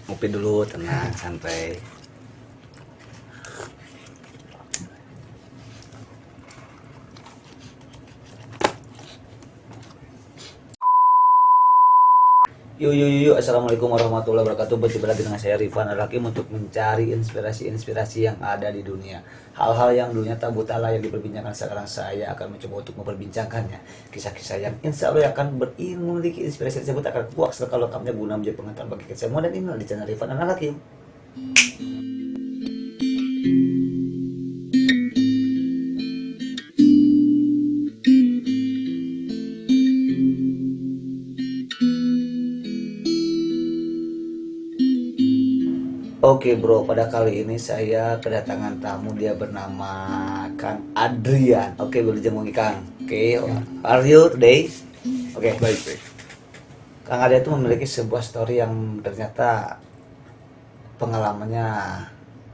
Ngopi dulu, tenang, santai. Yuk, assalamualaikum warahmatullahi wabarakatuh. Berjumpa lagi dengan saya Rifan Al-Hakim untuk mencari inspirasi-inspirasi yang ada di dunia. Hal-hal yang dulunya tabu tak layak diperbincangkan, sekarang saya akan mencoba untuk memperbincangkannya. Kisah-kisah yang insya Allah akan memiliki inspirasi tersebut akan puas kalau kamu guna menjadi pengetahuan bagi kita semua. Dan inilah di channel Rifan Al-Hakim. Oke bro, pada kali ini saya kedatangan tamu, dia bernama Kang Adrian. Oke, boleh jenguk Kang. Oke, how are you today? Oke, Baik. Kang Adrian itu memiliki sebuah story yang ternyata pengalamannya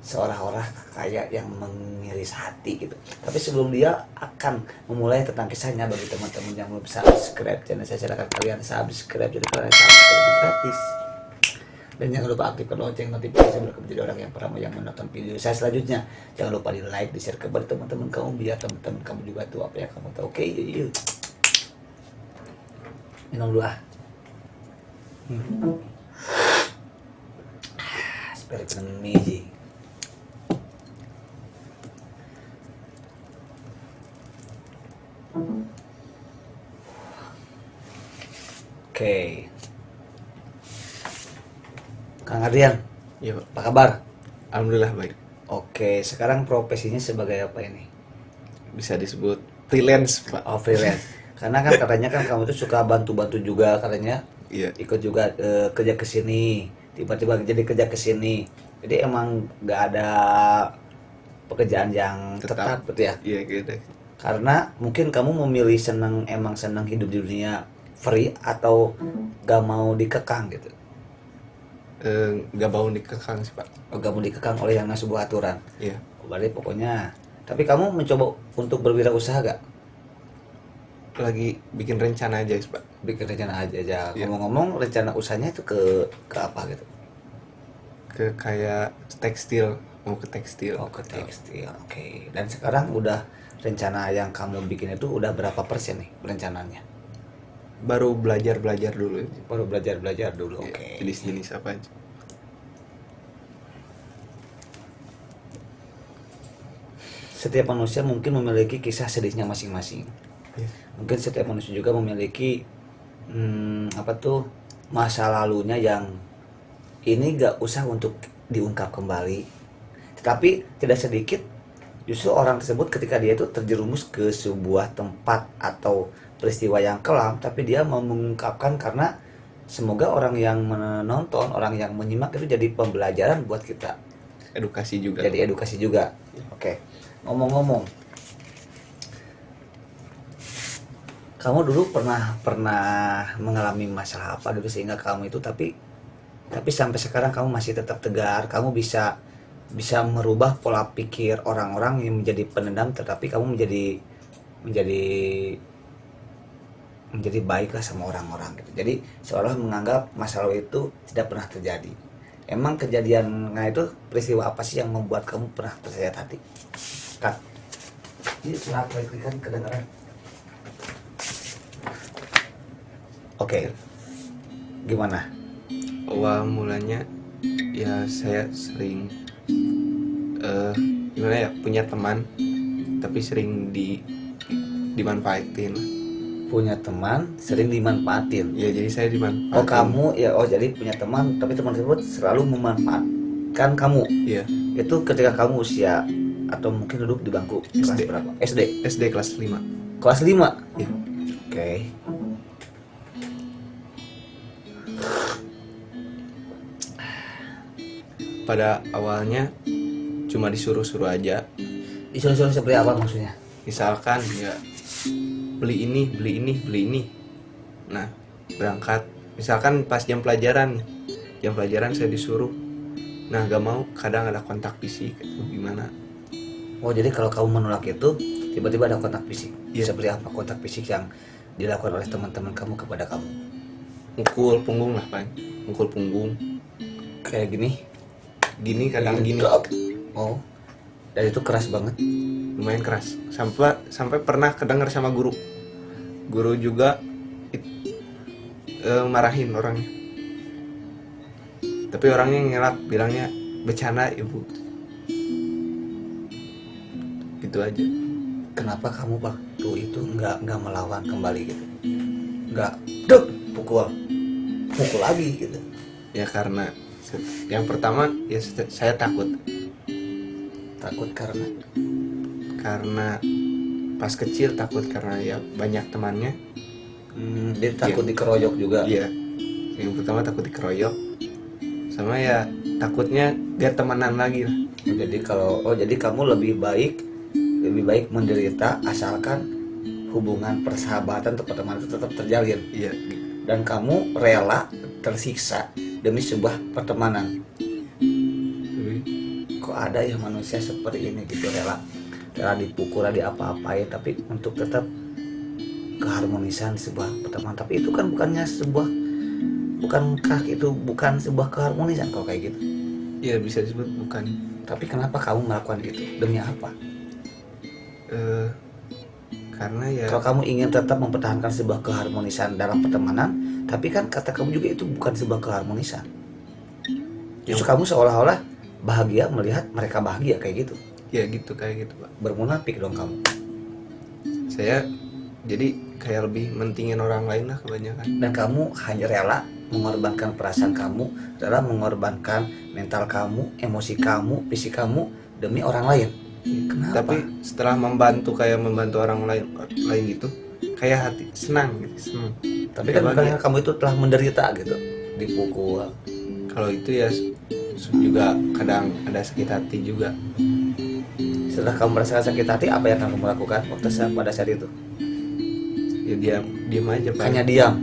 seolah-olah kayak yang mengiris hati gitu. Tapi sebelum dia akan memulai tentang kisahnya, bagi teman-teman yang belum subscribe channel saya, silakan kalian subscribe, jadi kalian subscribe gratis. Dan jangan lupa aktifkan lonceng notifikasi biar kamu menjadi orang yang pertama yang menonton video saya selanjutnya. Jangan lupa di like, di share kepada teman-teman kamu biar teman-teman kamu juga tahu apa yang kamu tahu. Oke, yuk. Minum dulu ah. Spare meiji. Oke. Kang Adrian, Iya Pak. apa kabar? Alhamdulillah baik. Oke, sekarang profesinya sebagai apa ini? Bisa disebut freelance Pak. Oh, freelance. Karena kan katanya kan kamu tuh suka bantu-bantu juga katanya. Iya. Ikut juga kerja ke sini, tiba-tiba jadi kerja ke sini. Jadi emang nggak ada pekerjaan yang tetap gitu ya. Iya gitu. Karena mungkin kamu memilih emang senang hidup di dunia free atau gak mau dikekang gitu. Nggak mau dikekang sih Pak. Gak mau dikekang oleh yang sebuah aturan. Iya. Berarti pokoknya. Tapi kamu mencoba untuk berwirausaha gak? Lagi bikin rencana aja sih Pak. Bikin rencana aja. Iya. Ngomong-ngomong, rencana usahanya itu ke apa gitu? Ke kayak tekstil, mau ke tekstil. Oh, ke tekstil. Oke. Dan sekarang udah rencana yang kamu bikin itu udah berapa persen nih rencananya? Baru belajar dulu. Baru belajar dulu. Iya, Oke. jenis-jenis apa aja. Setiap manusia mungkin memiliki kisah sedihnya masing-masing. Iya. Mungkin setiap manusia juga memiliki masa lalunya yang ini gak usah untuk diungkap kembali. Tetapi tidak sedikit justru orang tersebut ketika dia itu terjerumus ke sebuah tempat atau peristiwa yang kelam, tapi dia mau mengungkapkan karena semoga orang yang menonton, orang yang menyimak itu jadi pembelajaran buat kita. Edukasi juga. Jadi edukasi juga. Oke. Ngomong-ngomong, kamu dulu pernah mengalami masalah apa dulu sehingga kamu itu tapi sampai sekarang kamu masih tetap tegar, kamu bisa merubah pola pikir orang-orang yang menjadi pendendam, tetapi kamu menjadi baiklah sama orang-orang gitu. Jadi seolah menganggap masalah itu tidak pernah terjadi. Emang kejadiannya itu peristiwa apa sih yang membuat kamu pernah tersayat hati? Kak, ini suara kan kedengaran. Oke, gimana? Awal mulanya ya saya sering gimana ya, punya teman tapi sering dimanfaatin. Punya teman sering dimanfaatin. Ya jadi saya dimanfaatin. Oh kamu ya, jadi punya teman tapi teman tersebut selalu memanfaatkan kamu. Iya. Itu ketika kamu usia atau mungkin duduk di bangku kelas SD. berapa? SD kelas 5. kelas 5. Iya. Oke. Pada awalnya cuma disuruh-suruh aja. Disuruh-suruh seperti apa maksudnya? Misalkan ya beli ini. Nah, berangkat. Misalkan pas jam pelajaran saya disuruh. Nah, gak mau, kadang ada kontak fisik itu gimana. Oh, jadi kalau kamu menolak itu tiba-tiba ada kontak fisik. Iya. Seperti apa kontak fisik yang dilakukan oleh teman-teman kamu kepada kamu? Mukul punggung lah paling, mukul punggung Kayak gini? gini, kadang gini, Oh, dan itu keras banget. lumayan keras, sampai pernah kedengar sama guru juga marahin orangnya, tapi orangnya ngelak, bilangnya bercanda ibu, gitu aja. Kenapa kamu waktu itu nggak melawan kembali gitu? Nggak, dek, pukul lagi gitu. Ya karena yang pertama ya saya takut, Takut karena pas kecil takut karena ya banyak temannya. dia takut dikeroyok juga. Iya, yang pertama takut dikeroyok, sama ya takutnya dia temenan lagi lah. Jadi kamu lebih baik menderita asalkan hubungan persahabatan atau pertemanan itu tetap terjalin, Iya, dan kamu rela tersiksa demi sebuah pertemanan. Kok ada ya manusia seperti ini gitu, rela dipukul, rela diapa-apain, tapi untuk tetap keharmonisan sebuah pertemanan. Tapi itu kan bukankah itu bukan sebuah keharmonisan kalau kayak gitu? iya bisa disebut bukan. Tapi kenapa kamu melakukan itu? Demi apa? Karena ya Kalau kamu ingin tetap mempertahankan sebuah keharmonisan dalam pertemanan, tapi kan kata kamu juga itu bukan sebuah keharmonisan. Justru kamu seolah-olah bahagia melihat mereka bahagia kayak gitu. ya gitu, kayak gitu Pak. Bermunafik dong kamu. Saya jadi kayak lebih mentingin orang lain lah kebanyakan. Dan kamu hanya rela mengorbankan perasaan kamu, rela mengorbankan mental kamu, emosi kamu, fisik kamu demi orang lain. Kenapa? Tapi setelah membantu orang lain gitu, kayak hati senang gitu, senang. Tapi kan bukannya kamu itu telah menderita gitu, dipukul. Kalau itu ya juga kadang ada sakit hati juga. Setelah kamu merasakan sakit hati, apa yang kamu lakukan pada saat itu? Ya diam aja Pak. Hanya diam.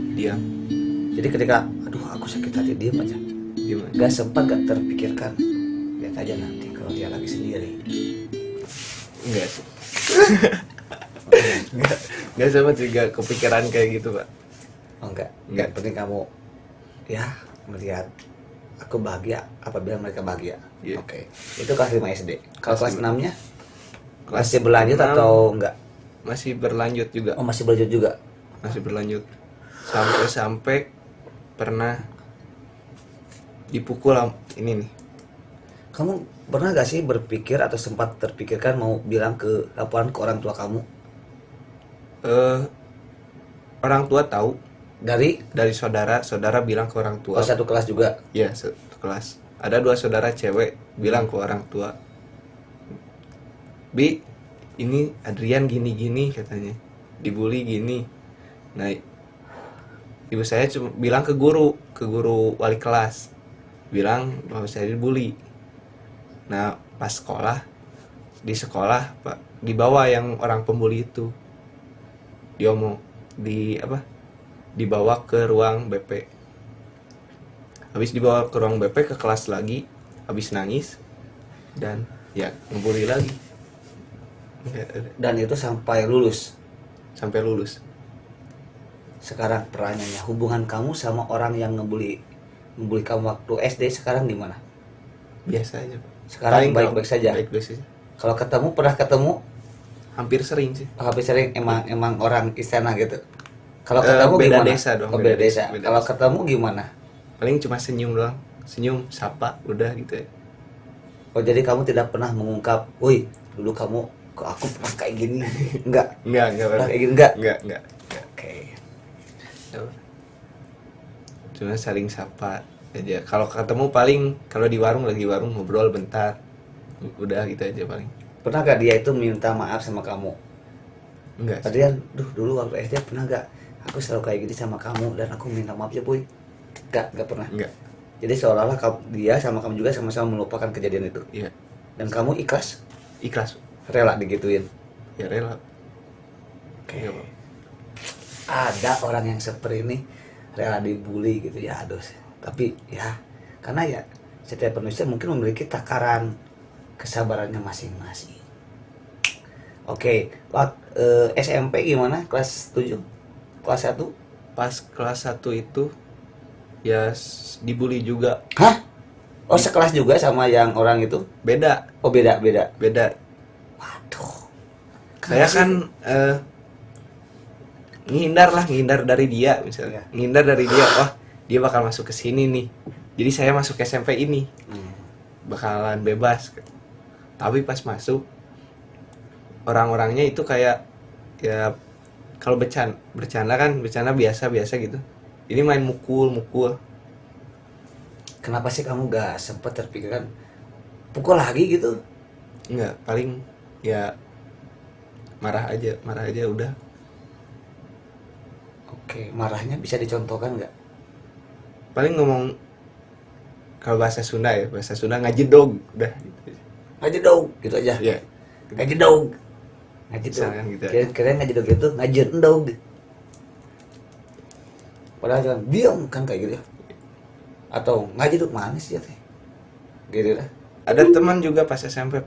Jadi ketika aduh aku sakit hati, diam aja. Gak sempat gak terpikirkan, lihat aja nanti kalau dia lagi sendiri. Enggak sih. Enggak sama juga kepikiran kayak gitu Pak. Oh enggak. Penting kamu ya melihat aku bahagia apabila mereka bahagia. Yeah. Oke. Itu kelas 5 SD. Kalau kelas 6-nya? Kelas Masih berlanjut 6, atau enggak? Masih berlanjut juga. Oh, masih berlanjut juga. Masih berlanjut. Sampai pernah dipukul ini nih. Kamu pernah gak sih berpikir atau sempat terpikirkan mau bilang laporan ke orang tua kamu? Orang tua tahu Dari saudara bilang ke orang tua. satu kelas juga? Iya, satu kelas. Ada 2 saudara cewek bilang ke orang tua, Bi, ini Adrian gini-gini katanya, dibully gini. Nah, ibu saya cuma bilang ke guru wali kelas, bilang bahwa saya dibully. Nah, pas di sekolah Pak, dibawa yang orang pembuli itu, dibawa ke ruang BP. Habis dibawa ke ruang BP, ke kelas lagi, habis nangis dan ya ngebully lagi. Dan itu sampai lulus. Sekarang pertanyaannya, hubungan kamu sama orang yang ngebully kamu waktu SD sekarang gimana? Biasa aja Pak. Sekarang baik-baik saja. Kalau pernah ketemu? Hampir sering sih. Hampir sering, emang orang istana gitu. Kalau ketemu beda gimana? Desa dong. Beda desa. Kalau ketemu gimana? Paling cuma senyum doang, sapa, udah gitu ya. Oh, jadi kamu tidak pernah mengungkap, woi dulu kamu kok aku pernah kayak gini? Enggak pernah kayak gini, enggak. Oke. Cuma saling sapa aja. Kalau ketemu paling kalau di warung ngobrol bentar, udah gitu aja paling. Pernah gak dia itu minta maaf sama kamu? Enggak. Adrian, dulu waktu SD pernah gak aku selalu kayak gini sama kamu dan aku minta maaf ya boy? Enggak pernah. Enggak. Jadi seolah-olah dia sama kamu juga sama-sama melupakan kejadian itu. Iya. Dan kamu ikhlas? Rela digituin? Ya rela. Oke. Ada orang yang seperti ini rela dibully gitu ya, aduh. Tapi ya karena ya setiap manusia mungkin memiliki takaran kesabarannya masing-masing. Oke, SMP gimana? Kelas 7? Kelas 1? Pas kelas 1 itu ya dibully juga. Hah? Oh, sekelas juga sama yang orang itu? Beda, Oh, beda. beda. Waduh. Saya Kenapa sih? kan ngehindar dari dia misalnya. Iya. Ngehindar dari dia, oh dia bakal masuk ke sini nih. Jadi saya masuk ke SMP ini Hmm. bakalan bebas. Tapi pas masuk orang-orangnya itu kayak ya kalau bercanda kan bercanda biasa-biasa gitu. Ini main mukul. Kenapa sih kamu gak sempat terpikirkan pukul lagi gitu? Enggak, paling ya marah aja udah. Oke, marahnya bisa dicontohkan nggak? Paling ngomong kalau bahasa Sunda ngajedog udah gitu. Ngajedog, gitu aja. Ya, Ngajedog. Ngajedog. misalkan gitu. Kira-kira ngajedog itu ngajedog. Padahal jangan diam kan kayak gitu ya. Atau ngajedog mana sih ya teh? Gitu lah. Ada teman juga pas SMP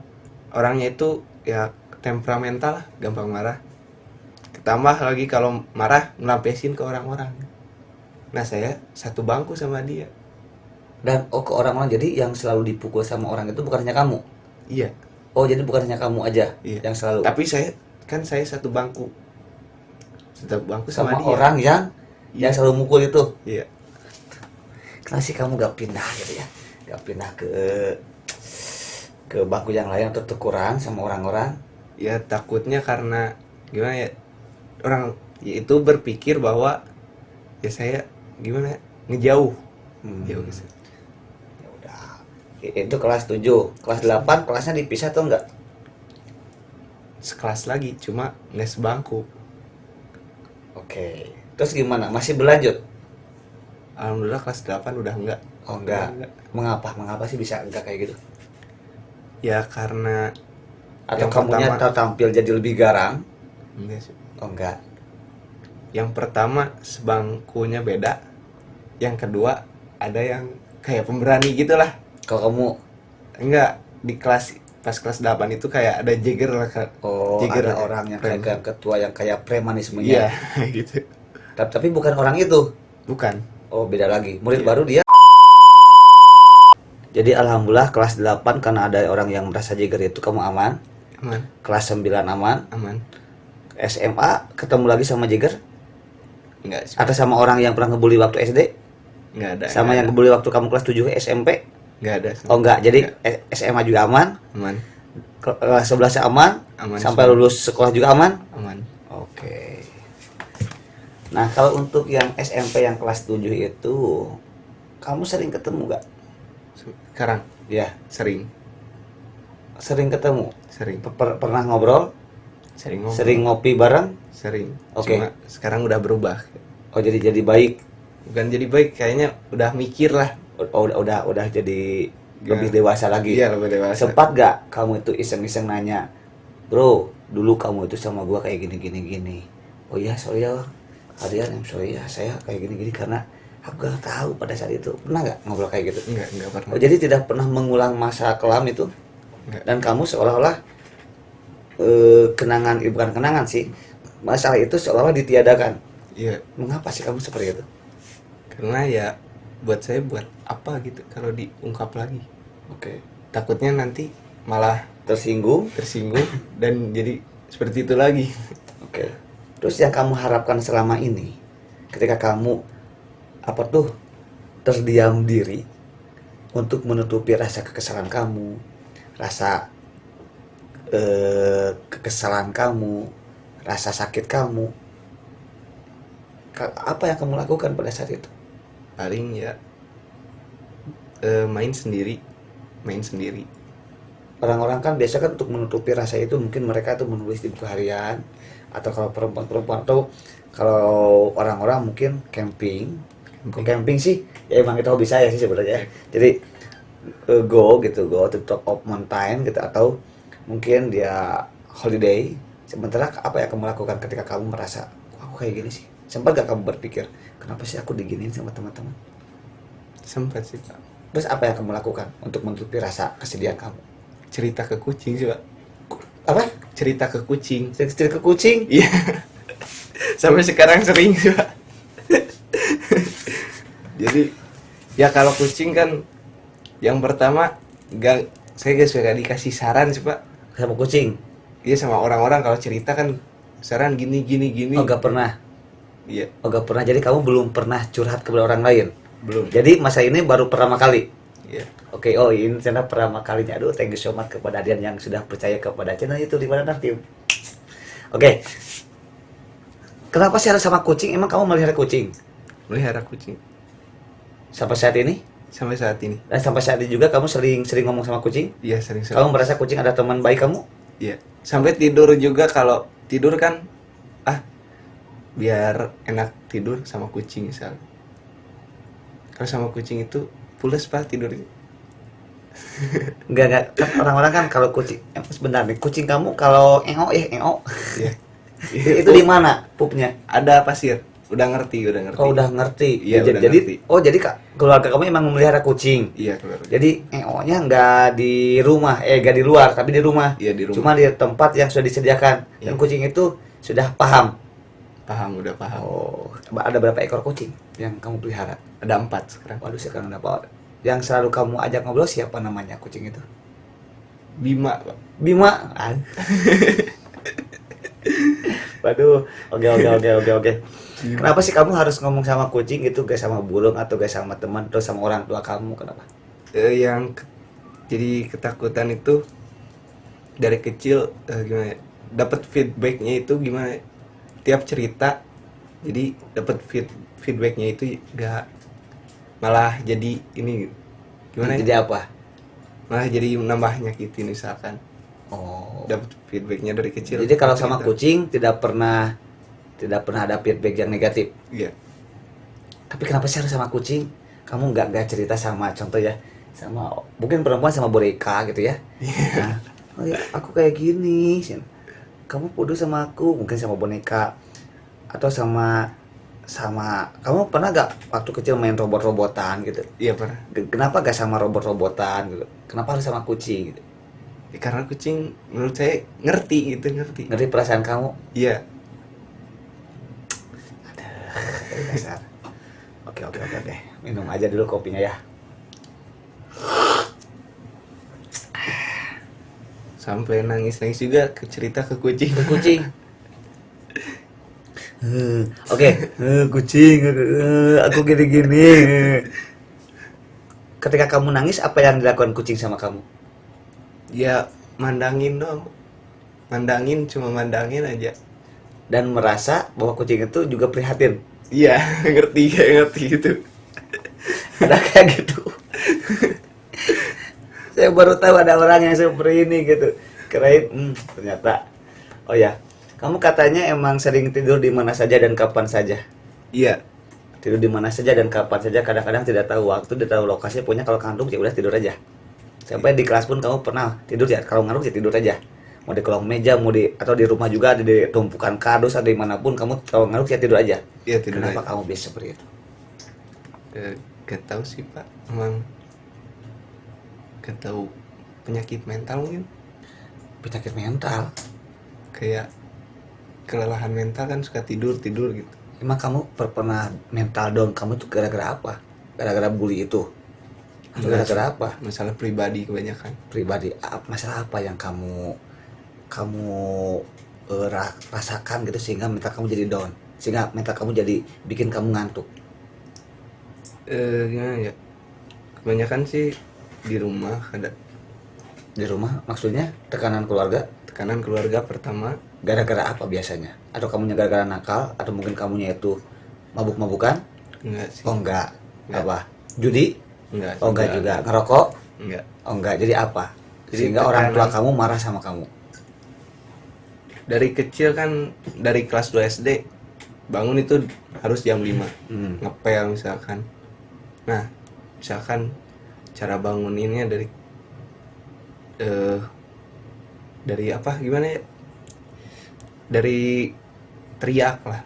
orangnya itu ya temperamental lah, gampang marah. Ketambah lagi kalau marah ngelampiasin ke orang-orang. Nah saya satu bangku sama dia. Dan ke orang-orang, jadi yang selalu dipukul sama orang itu bukan hanya kamu. Iya, Oh, jadi bukan hanya kamu aja iya. yang selalu Tapi saya satu bangku sama sama dia. orang yang Iya. selalu mukul itu. Iya. Kenapa sih kamu gak pindah gitu ya? Gak pindah ke bangku yang lain atau tukuran sama orang-orang? Ya takutnya karena gimana ya, orang ya itu berpikir bahwa ya saya gimana ya, ngejauh. Jauh gitu. Ya udah. Itu kelas 7. Kelas 8 kelasnya dipisah atau enggak? Sekelas lagi cuma nggak sebangku. Oke. Terus gimana? Masih berlanjut? Alhamdulillah kelas 8 udah enggak. Oh enggak. Udah enggak. Mengapa sih bisa enggak kayak gitu? Ya karena Atau yang kamunya pertama tertampil jadi lebih garang? enggak sih. Oh enggak. Yang pertama sebangkunya beda. Yang kedua ada yang kayak pemberani gitulah. Kalau kamu Enggak, di pas kelas 8 itu kayak ada jeger lah Kak. Jeger ada orang yang preman. kayak ketua yang kayak premanismenya. Iya, gitu. Tapi bukan orang itu. Bukan. Oh, beda lagi. Murid Iya. baru dia. Jadi alhamdulillah kelas 8 karena ada orang yang merasa jeger itu kamu aman. Aman, Kelas 9 aman. aman. SMA ketemu lagi sama jeger Enggak sih. atau sama orang yang pernah ngebully waktu SD? Enggak ada. Sama yang ngebully waktu kamu kelas 7 SMP? Enggak ada. Oh enggak. Jadi SMA juga aman. Aman, Kelas 11 aman. aman. Sampai semua. lulus sekolah juga aman. Aman. Oke. Nah, kalau untuk yang SMP yang kelas 7 itu kamu sering ketemu gak? Sekarang Ya, sering sering ketemu. Pernah ngobrol? sering ngobrol. Sering ngopi bareng? Sering. Oke. Cuma sekarang udah berubah. Oh, jadi baik. Bukan jadi baik, kayaknya udah mikir lah. Oh, udah jadi Ya. lebih dewasa lagi. Iya, lebih dewasa. Sempat gak kamu itu iseng-iseng nanya, bro, dulu kamu itu sama gua kayak gini. Oh iya, sorry ya, Adrian, sorry ya, saya kayak gini karena aku gak tahu pada saat itu. Pernah gak ngobrol kayak gitu? Enggak pernah. Oh, jadi tidak pernah mengulang masa kelam itu? Enggak. Dan kamu seolah-olah bukan kenangan sih, masalah itu seolah-olah ditiadakan. Iya, Mengapa sih kamu seperti itu? karena ya buat saya buat apa gitu kalau diungkap lagi. Oke. Takutnya nanti malah Tersinggung? tersinggung dan jadi seperti itu lagi. Oke. Terus yang kamu harapkan selama ini, ketika kamu terdiam diri untuk menutupi rasa kekesalan kamu, rasa kekesalan kamu, rasa sakit kamu, apa yang kamu lakukan pada saat itu? Paling ya main sendiri. Orang-orang kan biasa kan untuk menutupi rasa itu mungkin mereka tuh menulis di buku harian, atau kalau perempuan atau kalau orang-orang mungkin camping. Kok camping sih? Ya emang itu hobi saya sih sebenarnya. Jadi go to top of mountain gitu, atau mungkin dia holiday. Sementara apa yang kamu lakukan ketika kamu merasa aku kayak gini sih? Sempat gak kamu berpikir kenapa sih aku diginiin sama teman-teman? Sempat sih Pak. Terus apa yang kamu lakukan untuk menutupi rasa kesedihan kamu? Cerita ke kucing sih Pak. Apa? cerita ke kucing. Cerita ke kucing. Iya. Sampai sekarang sering sih, Pak. Jadi ya kalau kucing kan yang pertama saya gak suka dikasih saran sih, Pak. Sama kucing. Iya, sama orang-orang kalau cerita kan saran gini gini gini. Oh, gak pernah. Iya, Oh, gak pernah. Jadi kamu belum pernah curhat kepada orang lain. belum. Jadi masa ini baru pertama kali. Iya. Oke, oh ini channel pertama kalinya. Aduh, thank you so much kepada Adian yang sudah percaya kepada channel itu di mana nanti. Oke. Kenapa sih harus sama kucing? Emang kamu melihara kucing? Melihara kucing Sampai saat ini? sampai saat ini. Dan sampai saat ini juga kamu sering ngomong sama kucing? Iya, sering. Kamu merasa kucing ada teman baik kamu? Iya. Sampai tidur juga, kalau tidur kan biar enak tidur sama kucing misal. Kalau sama kucing itu pules, Pak, tidurnya. Enggak. Kan orang-orang kan kalau kucing, sebentar nih, kucing kamu kalau engok. Iya. Itu di mana pupnya? Ada pasir. Udah ngerti. Oh, udah ngerti. Iya, udah jadi, ngerti. oh jadi keluarga kamu emang memelihara kucing. Iya, keluarga. Jadi engoknya nggak di rumah, nggak di luar, tapi di rumah. Iya, di rumah. Cuma di tempat yang sudah disediakan. Dan Iya. kucing itu sudah paham. Udah paham. Oh, ada berapa ekor kucing yang kamu pelihara? Ada 4 sekarang. Waduh, sekarang udah apa? Yang selalu kamu ajak ngobrol siapa namanya kucing itu? Bima, Pak. Bima. Waduh, oke. Kenapa sih kamu harus ngomong sama kucing gitu, gak sama burung atau gak sama teman atau sama orang tua kamu? Kenapa? Jadi ketakutan itu dari kecil, gimana ya? Dapat feedbacknya itu gimana ya? Tiap cerita jadi dapat feedbacknya itu gak, malah jadi ini gimana Jadi ya? apa? Malah jadi nambah nyakitin misalkan. Oh. Dapat feedbacknya dari kecil. Jadi kalau sama Cerita. kucing tidak pernah ada feedback yang negatif. Iya. Tapi kenapa sih harus sama kucing? Kamu nggak cerita sama, contoh ya, sama mungkin perempuan sama boneka gitu ya? Nah, oh ya, aku kayak gini, kamu putus sama aku, mungkin sama boneka atau sama kamu pernah gak waktu kecil main robot-robotan gitu? Iya, pernah. Kenapa gak sama robot-robotan gitu? Kenapa harus sama kucing gitu? Ya, karena kucing menurut saya ngerti. Ngerti perasaan kamu? Iya. Dasar. Oke. Minum aja dulu kopinya ya. Sampai nangis juga cerita ke kucing. Kucing. Oke, kucing. Aku gini. Ketika kamu nangis, apa yang dilakukan kucing sama kamu? Ya mandangin dong. Cuma mandangin aja. Dan merasa bahwa kucing itu juga prihatin. Iya, ngerti gitu. Ada kayak gitu. Saya baru tahu ada orang yang seperti ini gitu. Kirain, ternyata. Oh ya, kamu katanya emang sering tidur di mana saja dan kapan saja. Iya. Tidur di mana saja dan kapan saja. Kadang-kadang tidak tahu waktu, tidak tahu lokasi. Punya kalau ngantuk ya udah tidur aja. Sampai di kelas pun kamu pernah tidur ya. Kalau ngantuk ya tidur aja. Mau di kolong meja, atau di rumah juga ada di tumpukan kardus atau dimanapun, kamu kalau ngantuk ya tidur aja. Iya, tidur Kenapa aja. kamu bisa seperti itu? Gak tahu sih, Pak. Emang gak tahu, penyakit mental mungkin. Penyakit mental. Kayak kelelahan mental kan, suka tidur gitu. Emang kamu pernah mental down kamu tuh gara-gara apa? Gara-gara bully itu? Atau gara-gara apa? Masalah pribadi kebanyakan. Pribadi, masalah apa yang kamu rasakan gitu sehingga mental kamu jadi down, sehingga mental kamu jadi bikin kamu ngantuk? Gimana ya? Kebanyakan sih di rumah ada Di rumah maksudnya tekanan keluarga pertama. gara-gara apa biasanya? Atau kamunya gara-gara nakal, atau mungkin kamunya itu mabuk-mabukan? Enggak sih. Oh enggak. Enggak. Apa? Judi? Enggak. Oh enggak juga. Ngerokok? Enggak. Oh enggak. Jadi apa? Jadi Sehingga orang tua tekanan. kamu marah sama kamu. Dari kecil kan, dari kelas 2 SD bangun itu harus jam 5. Ngepel misalkan. Nah, misalkan cara banguninnya dari apa gimana ya? Dari teriak lah.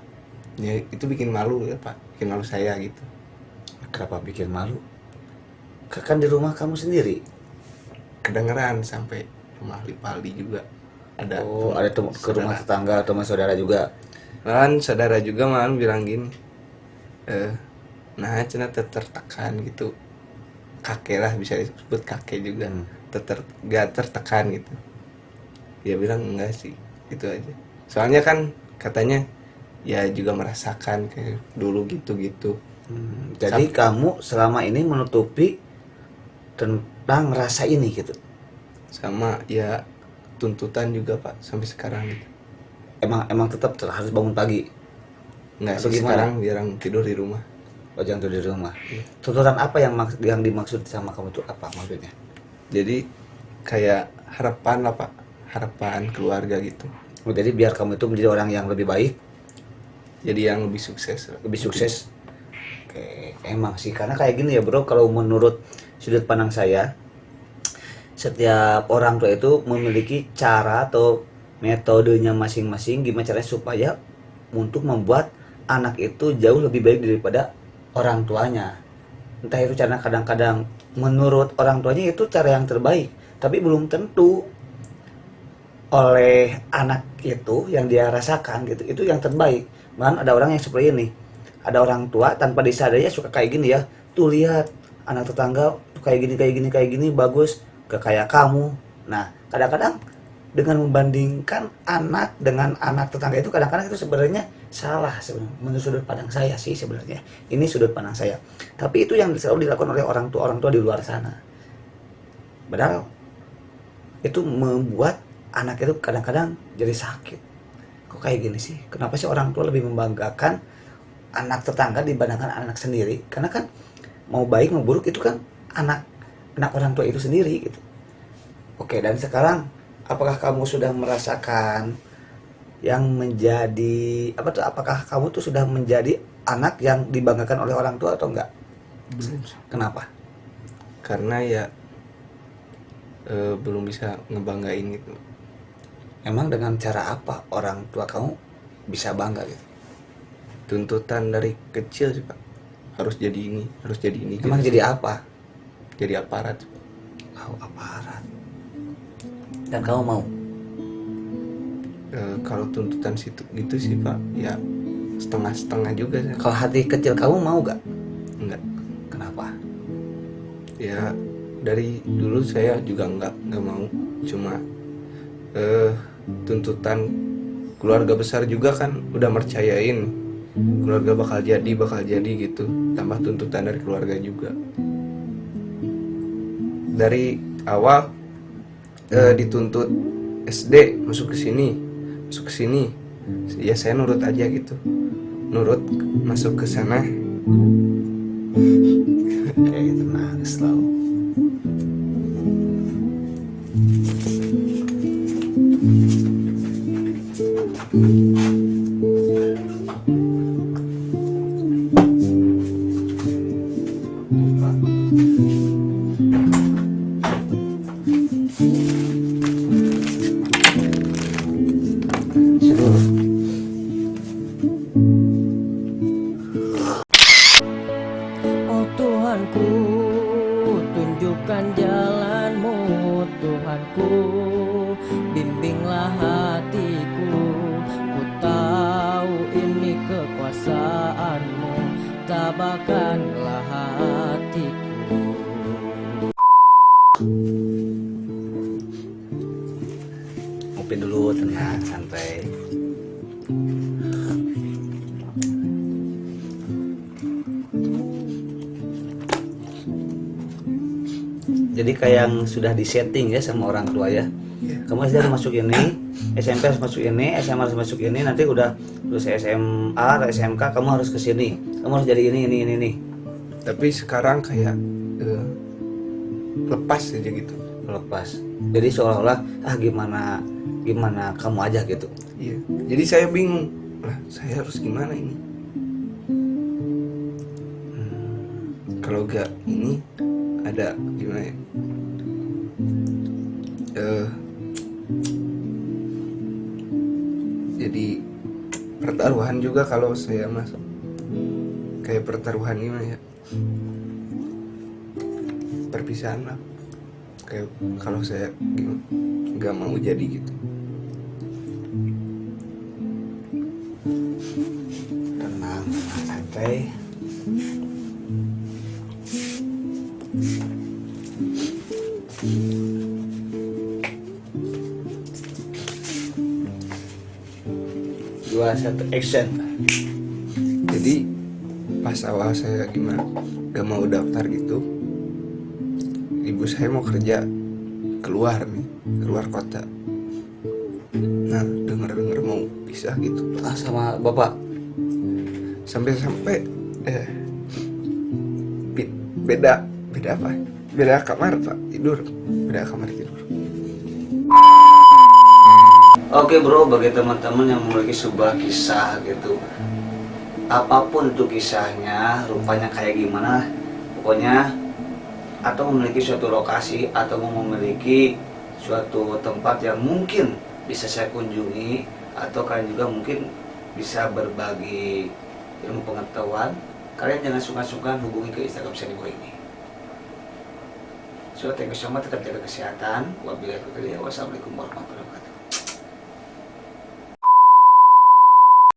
Ya, itu bikin malu ya, Pak. Bikin malu saya gitu. Kenapa bikin malu? Kan di rumah kamu sendiri. Kedengeran sampai rumah Lipaldi juga. ada Oh, ada ke rumah saudara. tetangga, teman saudara juga. Malahan saudara juga malahan bilang gini, nah cenah tertekan gitu, kakek lah bisa disebut kakek juga, Hmm. gak tertekan gitu. Dia bilang enggak sih, itu aja. Soalnya kan katanya ya juga merasakan kayak dulu gitu-gitu. Jadi kamu selama ini menutupi tentang rasa ini gitu. Sama ya tuntutan juga Pak sampai sekarang gitu. Emang tetap harus bangun pagi Enggak atau sih, gimana? sekarang jarang tidur di rumah. Oh, jangan tidur di rumah. Iya. Tuntutan apa yang dimaksud sama kamu itu apa maksudnya? Jadi kayak harapan lah Pak, harapan keluarga gitu. Oh, jadi biar kamu itu menjadi orang yang lebih baik, Jadi yang lebih sukses. lebih sukses. Oke, emang sih karena kayak gini ya bro, kalau menurut sudut pandang saya, setiap orang tua itu memiliki cara atau metodenya masing-masing gimana caranya supaya untuk membuat anak itu jauh lebih baik daripada orang tuanya. Entah itu cara kadang-kadang menurut orang tuanya itu cara yang terbaik, tapi belum tentu oleh anak itu yang dia rasakan gitu itu yang terbaik. Bahkan ada orang yang seperti ini, ada orang tua tanpa disadari ya suka kayak gini ya, tuh lihat anak tetangga tuh kayak gini bagus, gak kayak kamu. Nah kadang-kadang dengan membandingkan anak dengan anak tetangga itu kadang-kadang itu sebenarnya salah sebenarnya menurut sudut pandang saya sih sebenarnya, ini sudut pandang saya, tapi itu yang selalu dilakukan oleh orang tua di luar sana. Padahal itu membuat anak itu kadang-kadang jadi sakit. Kok kayak gini sih? Kenapa sih orang tua lebih membanggakan anak tetangga dibandingkan anak sendiri? Karena kan mau baik mau buruk itu kan anak anak orang tua itu sendiri gitu. Oke, dan sekarang apakah kamu sudah merasakan yang menjadi apa tuh? Apakah kamu tuh sudah menjadi anak yang dibanggakan oleh orang tua atau enggak? Belum. Kenapa? Karena ya belum bisa ngebanggain gitu. Emang dengan cara apa orang tua kamu bisa bangga gitu? Tuntutan dari kecil sih Pak, harus jadi ini, harus jadi ini. Emang gitu. jadi apa? Jadi aparat. Oh, aparat. Dan kamu mau? Kalau tuntutan situ gitu sih Pak, ya setengah-setengah juga sih. Kalau hati kecil kamu mau gak? Enggak. Kenapa? Ya dari dulu saya juga nggak mau, cuma tuntutan keluarga besar juga kan udah mercayain keluarga bakal jadi gitu, tambah tuntutan dari keluarga juga dari awal. Dituntut SD masuk ke sini ya saya nurut aja gitu, nurut masuk ke sana. Kayak tenang selalu. Seluruh. Oh Tuhanku, tunjukkan jalan-Mu, Tuhanku, bimbinglah hatiku. Ku tahu ini kekuasaan-Mu, tabahkanlah hatiku. Ngopi dulu, tenang, santai. Jadi kayak yang sudah disetting ya sama orang tua ya. Kamu SD harus masuk ini, SMP harus masuk ini, SMA harus masuk ini, nanti udah lulus SMA atau SMK kamu harus ke sini. Kamu harus jadi ini. Tapi sekarang kayak lepas aja gitu. Lepas. Jadi seolah-olah gimana kamu aja gitu. Iya, jadi saya bingung lah, saya harus gimana ini. Kalau gak ini ada gimana ya, jadi pertaruhan juga kalau saya masuk, kayak pertaruhan gimana ya, perpisahan lah, kayak kalau saya nggak mau jadi gitu. tenang santai. Dua satu action. Jadi pas awal saya gimana gak mau daftar gitu, ibu saya mau kerja keluar nih, keluar kota. Nah denger mau pisah gitu Sama bapak. sampai beda apa, beda kamar pak, beda kamar tidur. Oke bro, bagi teman-teman yang memiliki sebuah kisah gitu, apapun itu kisahnya, rupanya kayak gimana, pokoknya, atau memiliki suatu lokasi atau memiliki suatu tempat yang mungkin bisa saya kunjungi, atau kalian juga mungkin bisa berbagi ilmu pengetahuan, kalian jangan sungkan-sungkan hubungi ke Instagram saya di bawah ini. So, thank you so much, tetap jaga kesehatan. Wabillahi taufiq, wassalamualaikum warahmatullahi wabarakatuh.